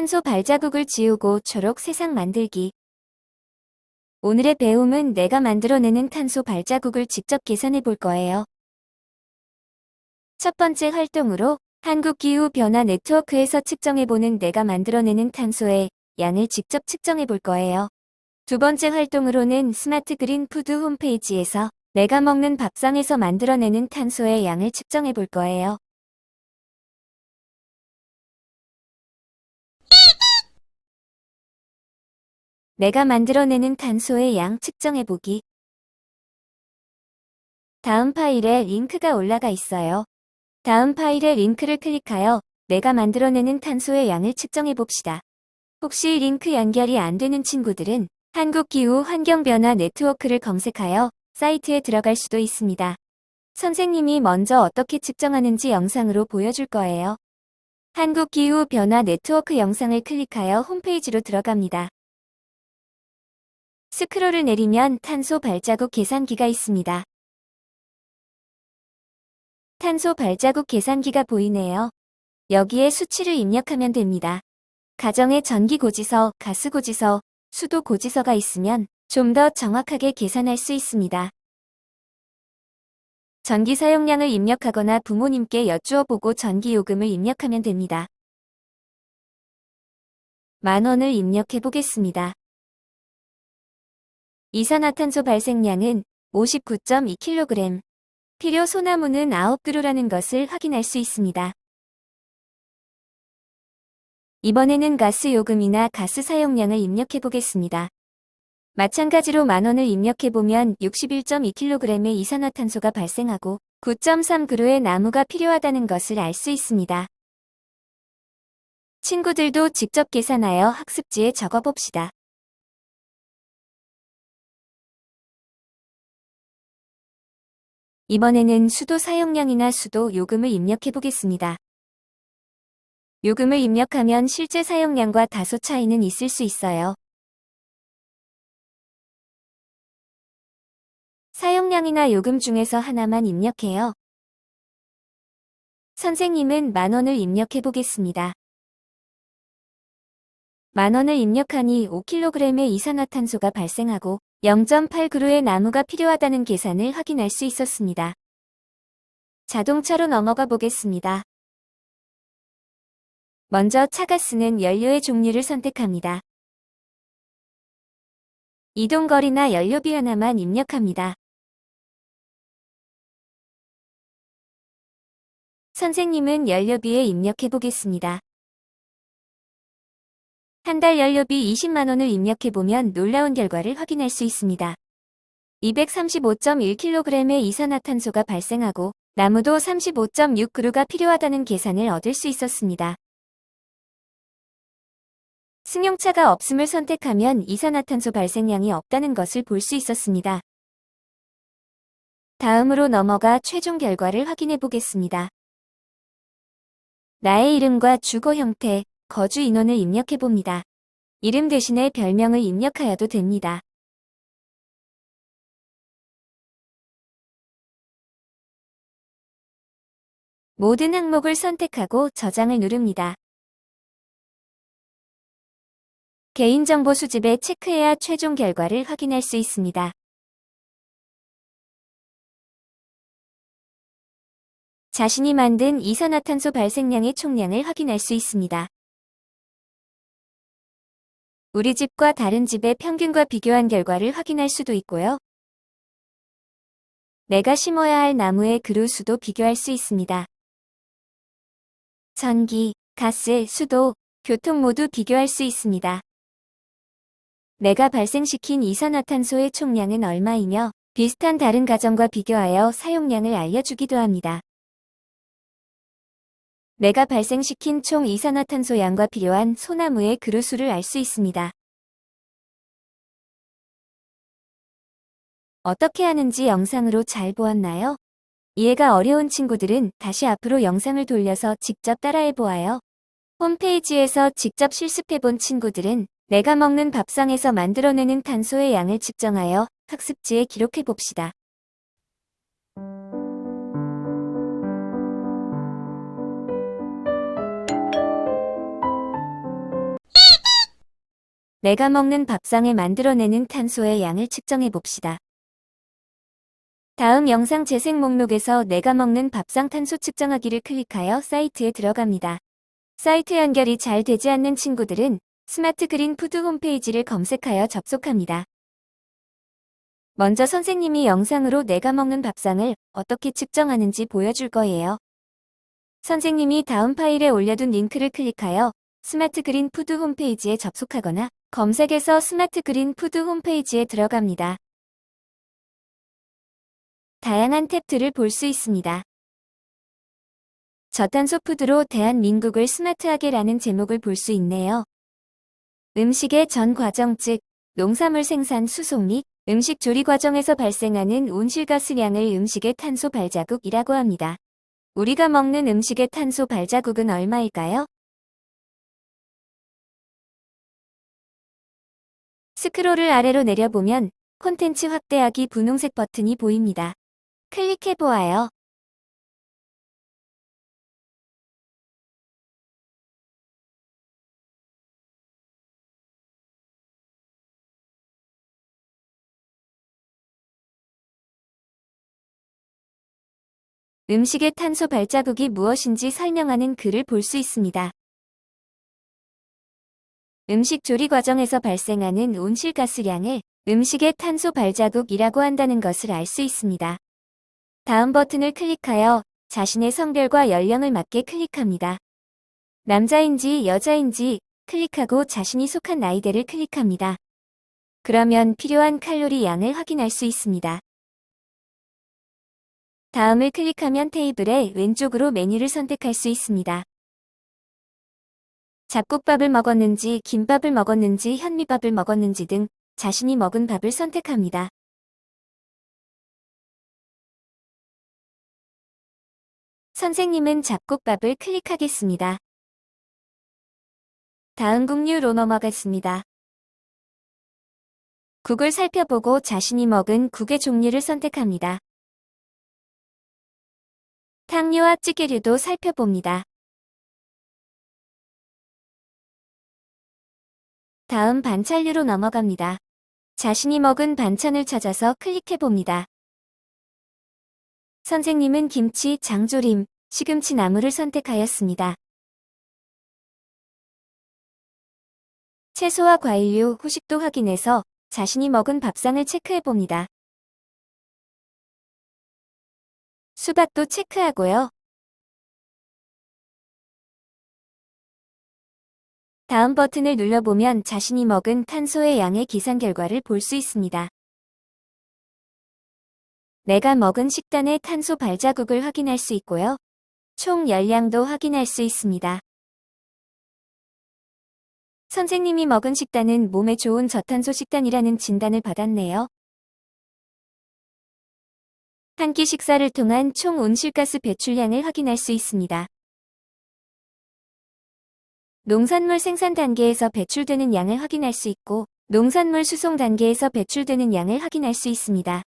탄소 발자국을 지우고 초록 세상 만들기. 오늘의 배움은 내가 만들어내는 탄소 발자국을 직접 계산해 볼 거예요. 첫 번째 활동으로 한국기후변화 네트워크에서 측정해보는 내가 만들어내는 탄소의 양을 직접 측정해 볼 거예요. 두 번째 활동으로는 스마트 그린 푸드 홈페이지에서 내가 먹는 밥상에서 만들어내는 탄소의 양을 측정해 볼 거예요. 내가 만들어내는 탄소의 양 측정해보기. 다음 파일에 링크가 올라가 있어요. 다음 파일에 링크를 클릭하여 내가 만들어내는 탄소의 양을 측정해봅시다. 혹시 링크 연결이 안 되는 친구들은 한국기후환경변화 네트워크를 검색하여 사이트에 들어갈 수도 있습니다. 선생님이 먼저 어떻게 측정하는지 영상으로 보여줄 거예요. 한국기후변화 네트워크 영상을 클릭하여 홈페이지로 들어갑니다. 스크롤을 내리면 탄소 발자국 계산기가 있습니다. 탄소 발자국 계산기가 보이네요. 여기에 수치를 입력하면 됩니다. 가정에 전기 고지서, 가스 고지서, 수도 고지서가 있으면 좀 더 정확하게 계산할 수 있습니다. 전기 사용량을 입력하거나 부모님께 여쭈어 보고 전기 요금을 입력하면 됩니다. 10,000원을 입력해 보겠습니다. 이산화탄소 발생량은 59.2kg. 필요 소나무는 9그루라는 것을 확인할 수 있습니다. 이번에는 가스 요금이나 가스 사용량을 입력해 보겠습니다. 마찬가지로 10,000원을 입력해보면 61.2kg의 이산화탄소가 발생하고 9.3그루의 나무가 필요하다는 것을 알 수 있습니다. 친구들도 직접 계산하여 학습지에 적어봅시다. 이번에는 수도 사용량이나 수도 요금을 입력해보겠습니다. 요금을 입력하면 실제 사용량과 다소 차이는 있을 수 있어요. 사용량이나 요금 중에서 하나만 입력해요. 선생님은 10,000원을 입력해보겠습니다. 10,000원을 입력하니 5kg의 이산화탄소가 발생하고 0.8그루의 나무가 필요하다는 계산을 확인할 수 있었습니다. 자동차로 넘어가 보겠습니다. 먼저 차가 쓰는 연료의 종류를 선택합니다. 이동거리나 연료비 하나만 입력합니다. 선생님은 연료비에 입력해 보겠습니다. 한 달 연료비 200,000원을 입력해보면 놀라운 결과를 확인할 수 있습니다. 235.1kg의 이산화탄소가 발생하고 나무도 35.6그루가 필요하다는 계산을 얻을 수 있었습니다. 승용차가 없음을 선택하면 이산화탄소 발생량이 없다는 것을 볼 수 있었습니다. 다음으로 넘어가 최종 결과를 확인해 보겠습니다. 나의 이름과 주거 형태, 거주 인원을 입력해 봅니다. 이름 대신에 별명을 입력하여도 됩니다. 모든 항목을 선택하고 저장을 누릅니다. 개인정보 수집에 체크해야 최종 결과를 확인할 수 있습니다. 자신이 만든 이산화탄소 발생량의 총량을 확인할 수 있습니다. 우리 집과 다른 집의 평균과 비교한 결과를 확인할 수도 있고요. 내가 심어야 할 나무의 그루 수도 비교할 수 있습니다. 전기, 가스, 수도, 교통 모두 비교할 수 있습니다. 내가 발생시킨 이산화탄소의 총량은 얼마이며 비슷한 다른 가정과 비교하여 사용량을 알려주기도 합니다. 내가 발생시킨 총 이산화탄소 양과 필요한 소나무의 그루 수를 알 수 있습니다. 어떻게 하는지 영상으로 잘 보았나요? 이해가 어려운 친구들은 다시 앞으로 영상을 돌려서 직접 따라해 보아요. 홈페이지에서 직접 실습해 본 친구들은 내가 먹는 밥상에서 만들어내는 탄소의 양을 측정하여 학습지에 기록해 봅시다. 내가 먹는 밥상에 만들어내는 탄소의 양을 측정해 봅시다. 다음 영상 재생 목록에서 내가 먹는 밥상 탄소 측정하기를 클릭하여 사이트에 들어갑니다. 사이트 연결이 잘 되지 않는 친구들은 스마트 그린 푸드 홈페이지를 검색하여 접속합니다. 먼저 선생님이 영상으로 내가 먹는 밥상을 어떻게 측정하는지 보여줄 거예요. 선생님이 다음 파일에 올려둔 링크를 클릭하여 스마트 그린 푸드 홈페이지에 접속하거나 검색에서 스마트 그린 푸드 홈페이지에 들어갑니다. 다양한 탭들을 볼 수 있습니다. 저탄소 푸드로 대한민국을 스마트하게라는 제목을 볼 수 있네요. 음식의 전 과정 즉 농산물 생산 수송 및 음식 조리 과정에서 발생하는 온실가스량을 음식의 탄소 발자국이라고 합니다. 우리가 먹는 음식의 탄소 발자국은 얼마일까요? 스크롤을 아래로 내려보면 콘텐츠 확대하기 분홍색 버튼이 보입니다. 클릭해보아요. 음식의 탄소 발자국이 무엇인지 설명하는 글을 볼 수 있습니다. 음식 조리 과정에서 발생하는 온실가스량을 음식의 탄소 발자국이라고 한다는 것을 알 수 있습니다. 다음 버튼을 클릭하여 자신의 성별과 연령을 맞게 클릭합니다. 남자인지 여자인지 클릭하고 자신이 속한 나이대를 클릭합니다. 그러면 필요한 칼로리 양을 확인할 수 있습니다. 다음을 클릭하면 테이블의 왼쪽으로 메뉴를 선택할 수 있습니다. 잡곡밥을 먹었는지, 김밥을 먹었는지, 현미밥을 먹었는지 등 자신이 먹은 밥을 선택합니다. 선생님은 잡곡밥을 클릭하겠습니다. 다음 국류로 넘어가겠습니다. 국을 살펴보고 자신이 먹은 국의 종류를 선택합니다. 탕류와 찌개류도 살펴봅니다. 다음 반찬류로 넘어갑니다. 자신이 먹은 반찬을 찾아서 클릭해봅니다. 선생님은 김치, 장조림, 시금치 나물을 선택하였습니다. 채소와 과일류, 후식도 확인해서 자신이 먹은 밥상을 체크해봅니다. 수박도 체크하고요. 다음 버튼을 눌러보면 자신이 먹은 탄소의 양의 계산 결과를 볼 수 있습니다. 내가 먹은 식단의 탄소 발자국을 확인할 수 있고요. 총 열량도 확인할 수 있습니다. 선생님이 먹은 식단은 몸에 좋은 저탄소 식단이라는 진단을 받았네요. 한 끼 식사를 통한 총 온실가스 배출량을 확인할 수 있습니다. 농산물 생산 단계에서 배출되는 양을 확인할 수 있고, 농산물 수송 단계에서 배출되는 양을 확인할 수 있습니다.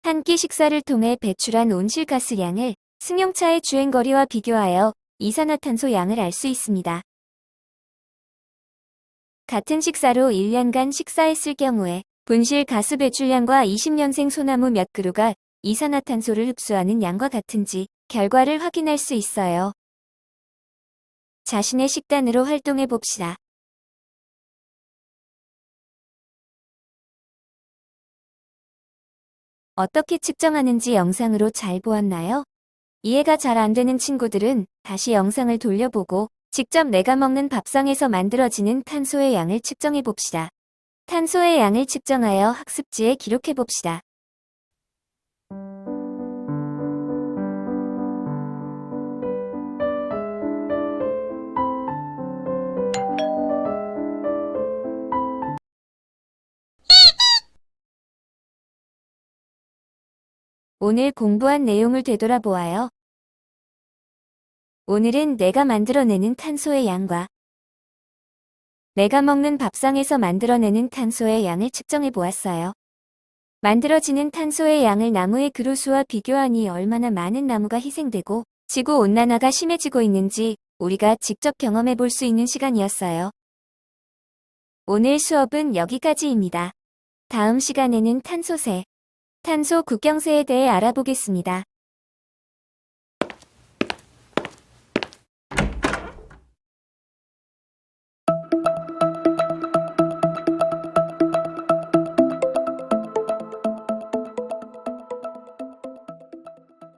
한 끼 식사를 통해 배출한 온실가스량을 승용차의 주행거리와 비교하여 이산화탄소 양을 알 수 있습니다. 같은 식사로 1년간 식사했을 경우에 분실 가스 배출량과 20년생 소나무 몇 그루가 이산화탄소를 흡수하는 양과 같은지 결과를 확인할 수 있어요. 자신의 식단으로 활동해 봅시다. 어떻게 측정하는지 영상으로 잘 보았나요? 이해가 잘 안 되는 친구들은 다시 영상을 돌려보고 직접 내가 먹는 밥상에서 만들어지는 탄소의 양을 측정해 봅시다. 탄소의 양을 측정하여 학습지에 기록해 봅시다. 오늘 공부한 내용을 되돌아보아요. 오늘은 내가 만들어내는 탄소의 양과 내가 먹는 밥상에서 만들어내는 탄소의 양을 측정해 보았어요. 만들어지는 탄소의 양을 나무의 그루수와 비교하니 얼마나 많은 나무가 희생되고 지구온난화가 심해지고 있는지 우리가 직접 경험해 볼 수 있는 시간이었어요. 오늘 수업은 여기까지입니다. 다음 시간에는 탄소세, 탄소 국경세에 대해 알아보겠습니다.